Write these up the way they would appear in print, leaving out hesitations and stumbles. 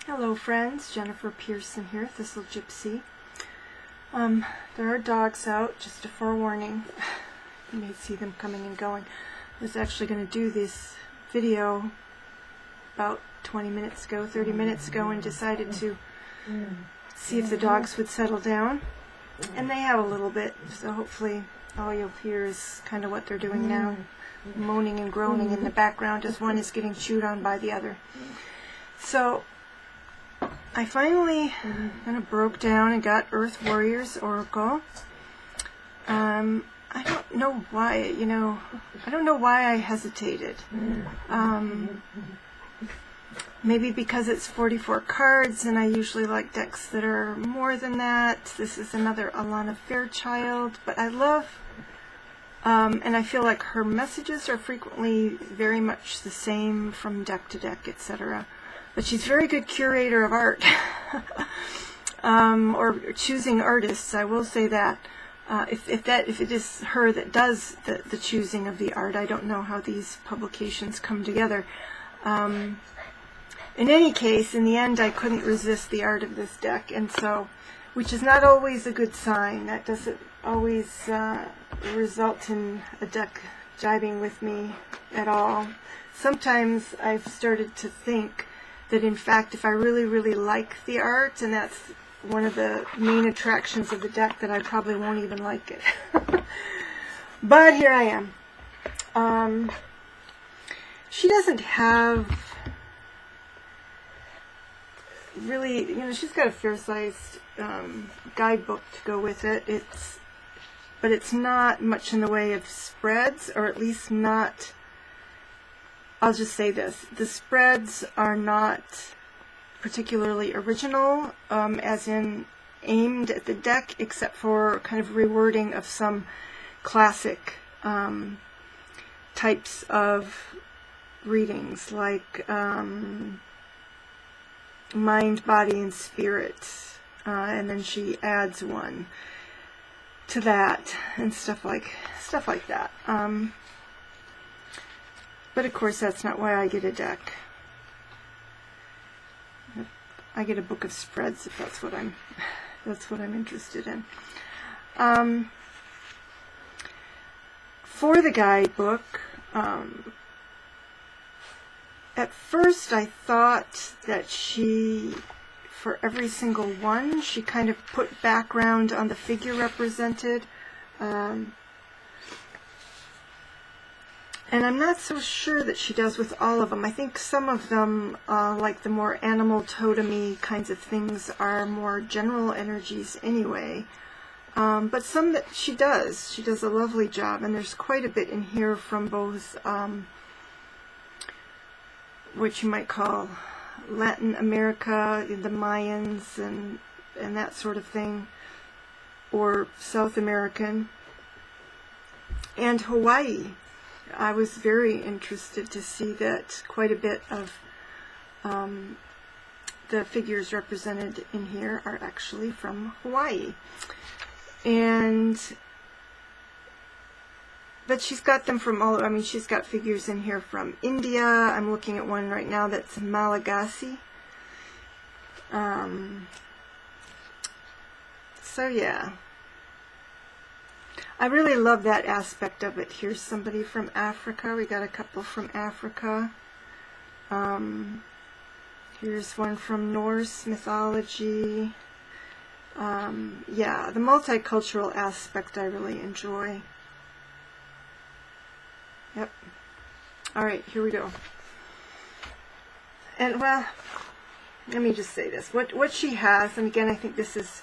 Hello friends, Jennifer Pearson here, Thistle Gypsy. There are dogs out, just a forewarning. You may see them coming and going. I was actually going to do this video about 20 minutes ago, 30 minutes ago, and decided to see if the dogs would settle down. And they have a little bit, so hopefully all you'll hear is kind of what they're doing now, moaning and groaning in the background as one is getting chewed on by the other. So I finally kind of broke down and got Earth Warriors Oracle. I don't know why, I don't know why I hesitated. Maybe because it's 44 cards and I usually like decks that are more than that. This is another Alana Fairchild, but I love, and I feel like her messages are frequently very much the same from deck to deck, etc. But she's a very good curator of art, or choosing artists. I will say that. If it is her that does the choosing of the art, I don't know how these publications come together. In any case, in the end, I couldn't resist the art of this deck, and so, which is not always a good sign. That doesn't always result in a deck jibing with me at all. Sometimes I've started to think that in fact, if I really, really like the art, and that's one of the main attractions of the deck, that I probably won't even like it. But here I am. She doesn't have really, she's got a fair-sized guidebook to go with it. But it's not much in the way of spreads, or at least not. I'll just say this, the spreads are not particularly original, as in aimed at the deck, except for kind of rewording of some classic types of readings, like mind, body, and spirit, and then she adds one to that, and stuff like that. But of course, that's not why I get a deck. I get a book of spreads if that's what I'm interested in. For the guidebook, at first I thought that she, for every single one, she kind of put background on the figure represented. And I'm not so sure that she does with all of them. I think some of them, like the more animal totem-y kinds of things, are more general energies anyway. But some that she does a lovely job, and there's quite a bit in here from both what you might call Latin America, the Mayans, and that sort of thing, or South American, and Hawaii. I was very interested to see that quite a bit of the figures represented in here are actually from Hawaii. But she's got them from all, she's got figures in here from India. I'm looking at one right now that's Malagasy. So yeah. I really love that aspect of it. Here's somebody from Africa. We got a couple from Africa. Here's one from Norse mythology. Yeah, the multicultural aspect I really enjoy. Yep. Alright, here we go. And, well, let me just say this. What she has, and again, I think this is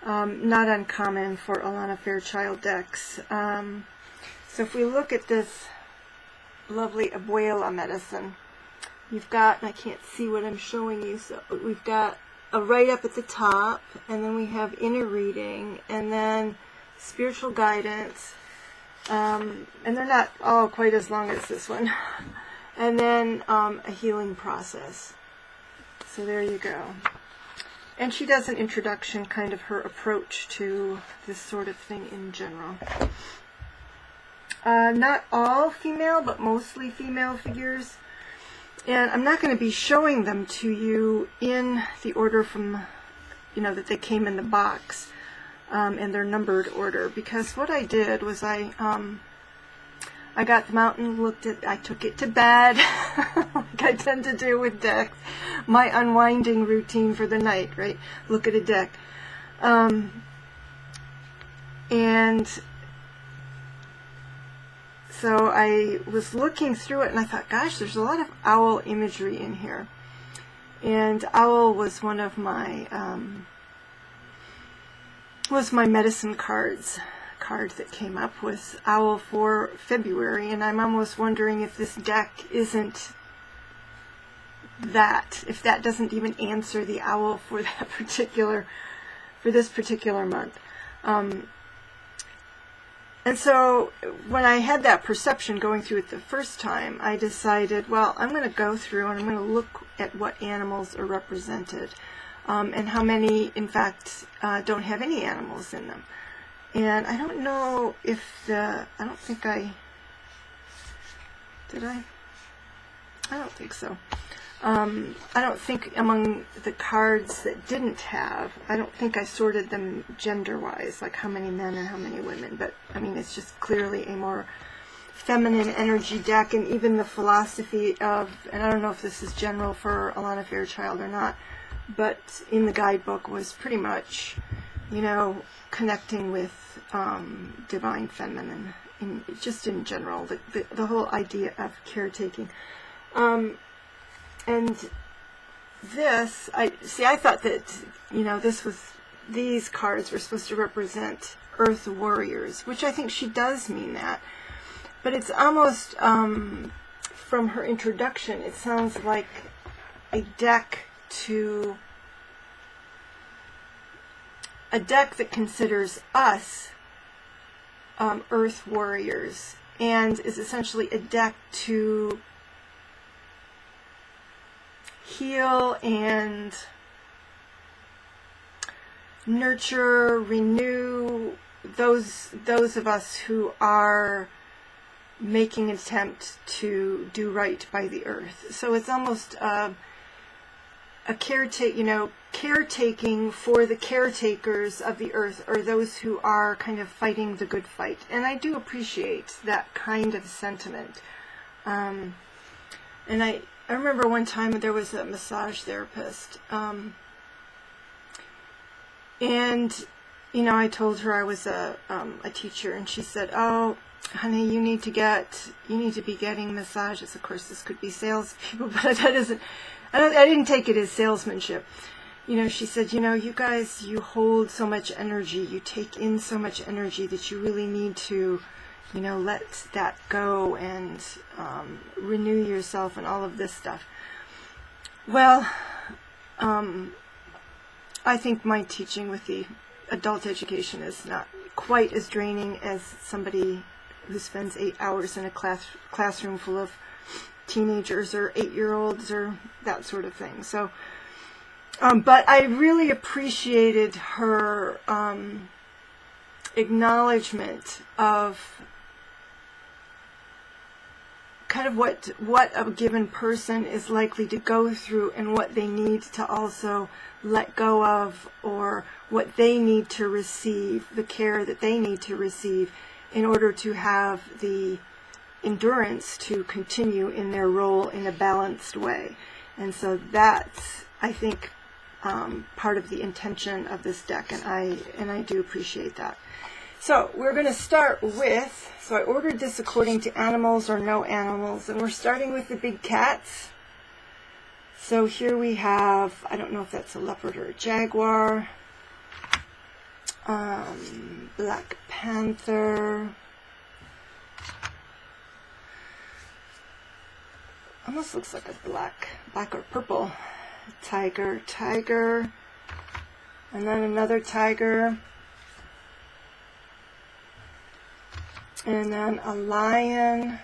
not uncommon for Alana Fairchild decks. So if we look at this lovely Abuela medicine, you've got, and I can't see what I'm showing you, so we've got a right up at the top, and then we have inner reading, and then spiritual guidance, and they're not all quite as long as this one, and then a healing process. So there you go. And she does an introduction, kind of her approach to this sort of thing in general. Not all female, but mostly female figures. And I'm not going to be showing them to you in the order from, that they came in the box, in their numbered order, because what I did was I got them out and I took it to bed, like I tend to do with decks, my unwinding routine for the night, right? Look at a deck. And so I was looking through it and I thought, gosh, there's a lot of owl imagery in here. And owl was one of my, medicine card that came up was owl for February, and I'm almost wondering if this deck isn't that, if that doesn't even answer the owl for this particular month. And so when I had that perception going through it the first time, I decided, well, I'm going to go through and I'm going to look at what animals are represented, and how many, in fact, don't have any animals in them. And I don't know if I don't think I, did I? I don't think so. I don't think among the cards that didn't have, I don't think I sorted them gender-wise, like how many men and how many women, but I mean, it's just clearly a more feminine energy deck, and even the philosophy of, and I don't know if this is general for Alana Fairchild or not, but in the guidebook was pretty much, connecting with divine feminine, just in general, the whole idea of caretaking. And this, I thought that, these cards were supposed to represent Earth warriors, which I think she does mean that. But it's almost, from her introduction, it sounds like a deck that considers us Earth warriors, and is essentially a deck to heal and nurture, renew those of us who are making an attempt to do right by the earth. So it's almost a caretaking for the caretakers of the earth, or those who are kind of fighting the good fight. And I do appreciate that kind of sentiment. And I remember one time there was a massage therapist, and I told her I was a teacher, and she said, "Oh, honey, you need to be getting massages." Of course, this could be salespeople, but that isn't. I didn't take it as salesmanship. She said, you guys, you hold so much energy, you take in so much energy that you really need to, let that go and renew yourself and all of this stuff. Well, I think my teaching with the adult education is not quite as draining as somebody who spends 8 hours in a classroom full of teenagers or 8-year-olds or that sort of thing. So, but I really appreciated her acknowledgement of kind of what a given person is likely to go through, and what they need to also let go of, or what they need to receive, the care that they need to receive in order to have the endurance to continue in their role in a balanced way. And so that's, I think, part of the intention of this deck, and I do appreciate that. So we're going to start with, so I ordered this according to animals or no animals, and we're starting with the big cats. So here we have, I don't know if that's a leopard or a jaguar, Black Panther, almost looks like a black or purple tiger, and then another tiger, and then a lion,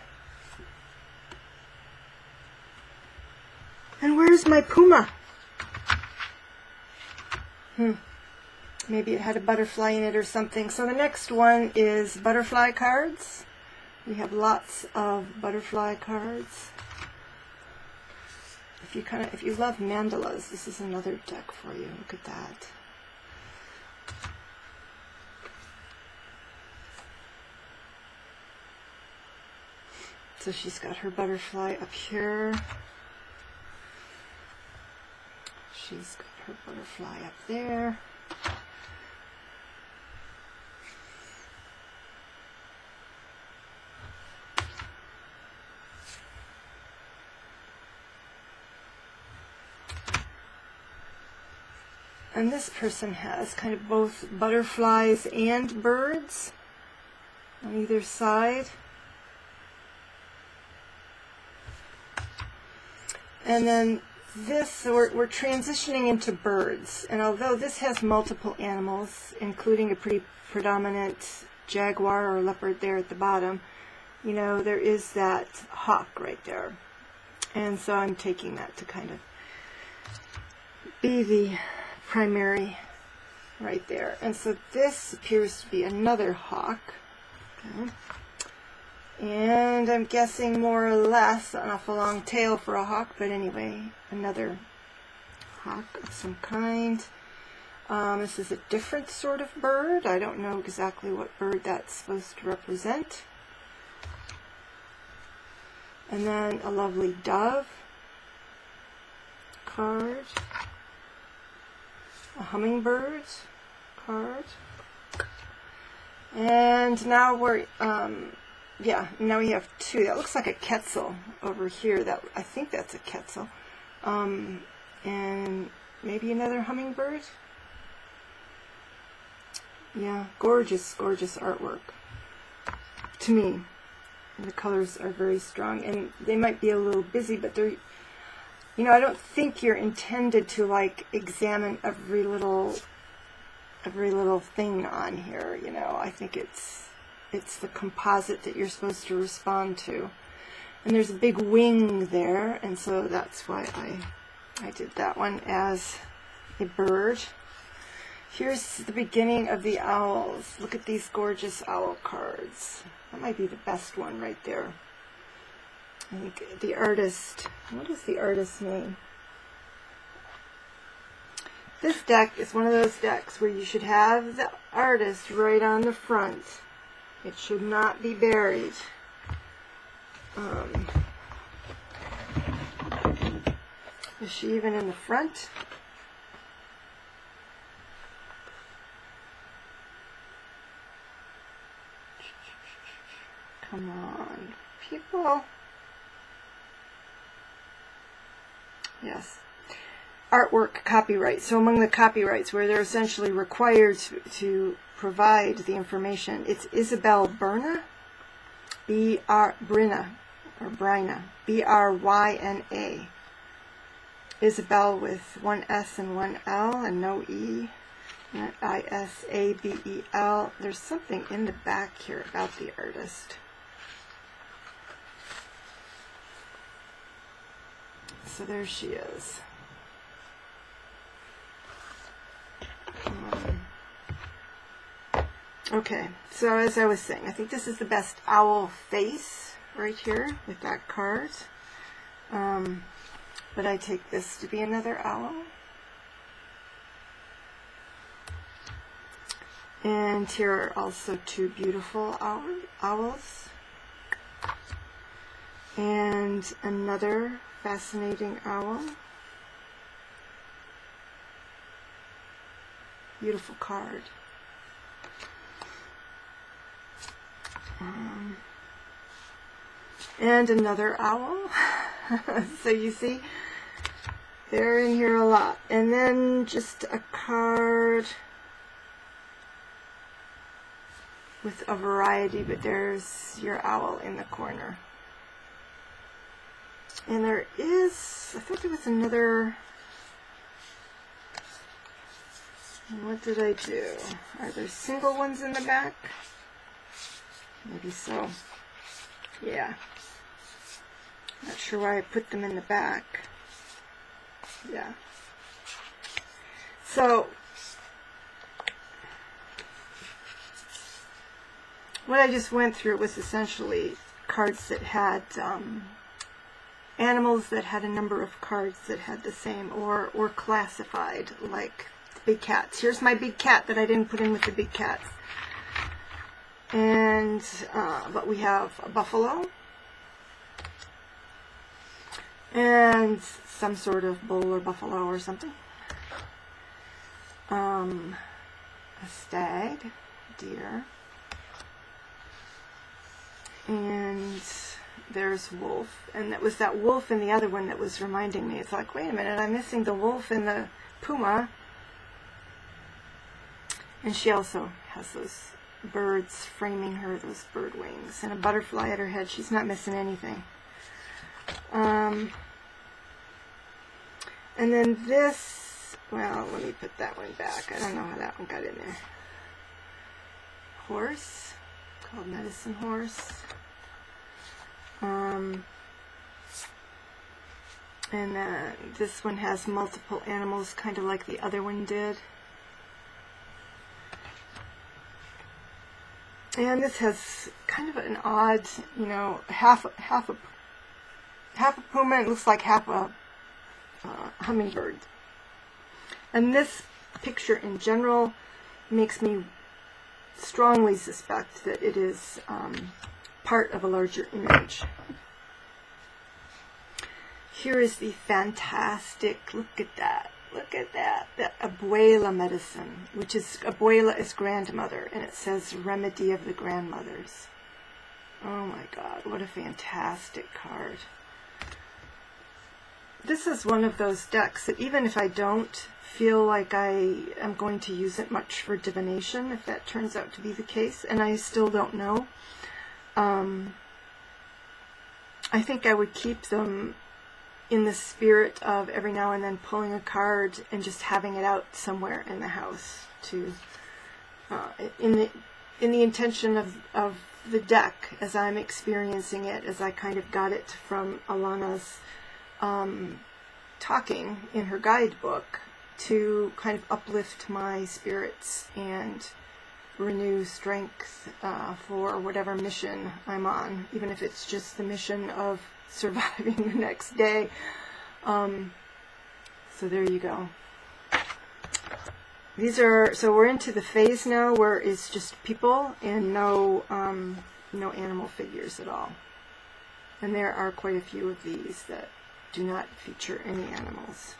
and where's my puma? Maybe it had a butterfly in it or something. So the next one is butterfly cards. We have lots of butterfly cards. if you love mandalas, this is another deck for you. Look at that. So she's got her butterfly up here. She's got her butterfly up there. And this person has kind of both butterflies and birds on either side. And then this, we're transitioning into birds. And although this has multiple animals, including a pretty predominant jaguar or leopard there at the bottom, you know, there is that hawk right there. And so I'm taking that to kind of be the primary right there. And so this appears to be another hawk. Okay. And I'm guessing more or less an awful long tail for a hawk, but anyway, another hawk of some kind. This is a different sort of bird. I don't know exactly what bird that's supposed to represent. And then a lovely dove card. A hummingbird card. And now we're, now we have two. That looks like a quetzal over here. That I think that's a quetzal. And maybe another hummingbird. Yeah, gorgeous, gorgeous artwork. To me, and the colors are very strong, and they might be a little busy, but they're, you know, I don't think you're intended to like examine every little thing on here. You know, I think it's the composite that you're supposed to respond to. And there's a big wing there, and so that's why I did that one as a bird. Here's the beginning of the owls. Look at these gorgeous owl cards. That might be the best one right there. I think the artist, what is the artist's name? This deck is one of those decks where you should have the artist right on the front. It should not be buried. Is she even in the front? Come on, people. Yes. Artwork copyright. So among the copyrights where they're essentially required to provide the information, it's Isabel Bryna, Bryna, B-R-Y-N-A. Isabel with one S and one L and no E, I-S-A-B-E-L. There's something in the back here about the artist. So there she is. Okay, so as I was saying, I think this is the best owl face right here with that card. But I take this to be another owl. And here are also two beautiful owls. And another fascinating owl. Beautiful card. And another owl. So you see, they're in here a lot. And then just a card with a variety, but there's your owl in the corner. And there is, I thought there was another, what did I do? Are there single ones in the back? Maybe so. Yeah. Not sure why I put them in the back. Yeah. So, what I just went through was essentially cards that had animals that had a number of cards that had the same, or classified, like the big cats. Here's my big cat that I didn't put in with the big cats. And, but we have a buffalo, and some sort of bull or buffalo or something. A stag, deer, and there's wolf, and it was that wolf in the other one that was reminding me. It's like, wait a minute, I'm missing the wolf and the puma. And she also has those birds framing her, those bird wings, and a butterfly at her head. She's not missing anything. And then this, well, let me put that one back. I don't know how that one got in there. Horse, called medicine horse. And this one has multiple animals, kind of like the other one did. And this has kind of an odd, you know, half a puma. It looks like half a hummingbird. And this picture in general makes me strongly suspect that it is part of a larger image. Here is the fantastic, look at that, that abuela medicine, which is, abuela is grandmother, and it says remedy of the grandmothers. Oh my God, what a fantastic card. This is one of those decks that even if I don't feel like I am going to use it much for divination, if that turns out to be the case, and I still don't know, I think I would keep them in the spirit of every now and then pulling a card and just having it out somewhere in the house to in the intention of the deck as I'm experiencing it, as I kind of got it from Alana's talking in her guidebook, to kind of uplift my spirits and renew strength for whatever mission I'm on, even if it's just the mission of surviving the next day. So there you go. These are, so we're into the phase now where it's just people and no animal figures at all. And there are quite a few of these that do not feature any animals.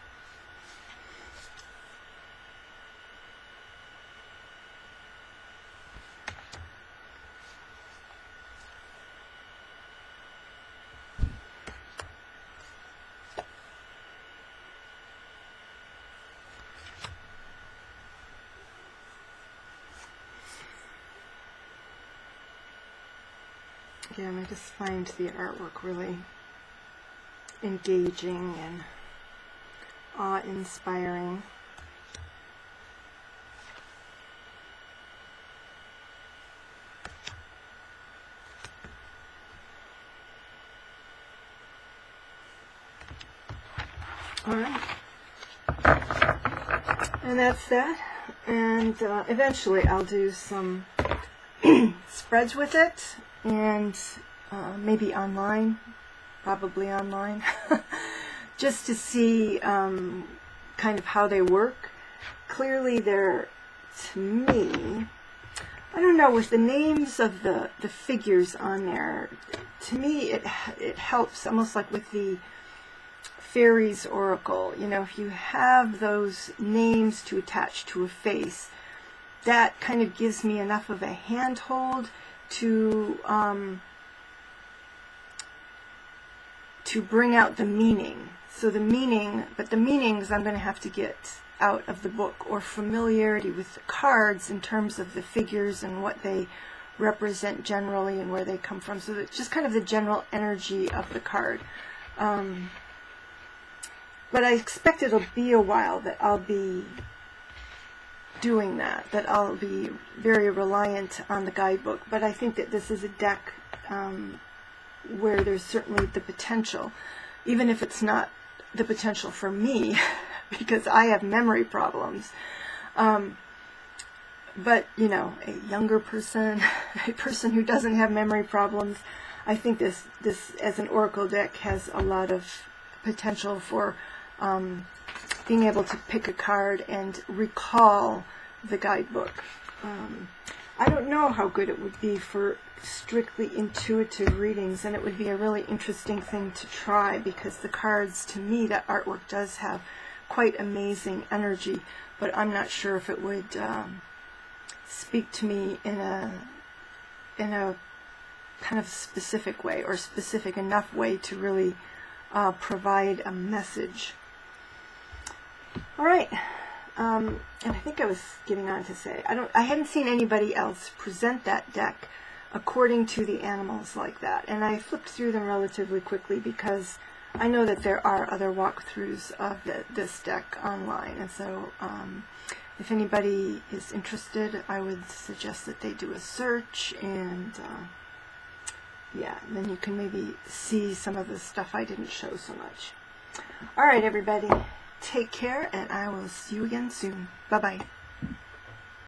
Again, I just find the artwork really engaging and awe-inspiring. Alright. And that's that. And eventually I'll do some spreads with it. And maybe online, probably online, just to see kind of how they work. Clearly they're, to me, I don't know, with the names of the figures on there, to me it helps, almost like with the Fairies Oracle. You know, if you have those names to attach to a face, that kind of gives me enough of a handhold to bring out the meaning. So the meaning, but the meanings I'm going to have to get out of the book, or familiarity with the cards in terms of the figures and what they represent generally and where they come from. So it's just kind of the general energy of the card. But I expect it'll be a while that I'll be doing that I'll be very reliant on the guidebook. But I think that this is a deck where there's certainly the potential, even if it's not the potential for me, because I have memory problems. But, you know, a younger person, a person who doesn't have memory problems, I think this as an oracle deck has a lot of potential for being able to pick a card and recall the guidebook. I don't know how good it would be for strictly intuitive readings, and it would be a really interesting thing to try, because the cards, to me, that artwork does have quite amazing energy, but I'm not sure if it would speak to me in a kind of specific way, or specific enough way to really provide a message. All right. And I think I was getting on to say, I hadn't seen anybody else present that deck according to the animals like that. And I flipped through them relatively quickly because I know that there are other walkthroughs of this deck online. And so if anybody is interested, I would suggest that they do a search, and yeah, then you can maybe see some of the stuff I didn't show so much. All right, everybody. Take care, and I will see you again soon. Bye-bye.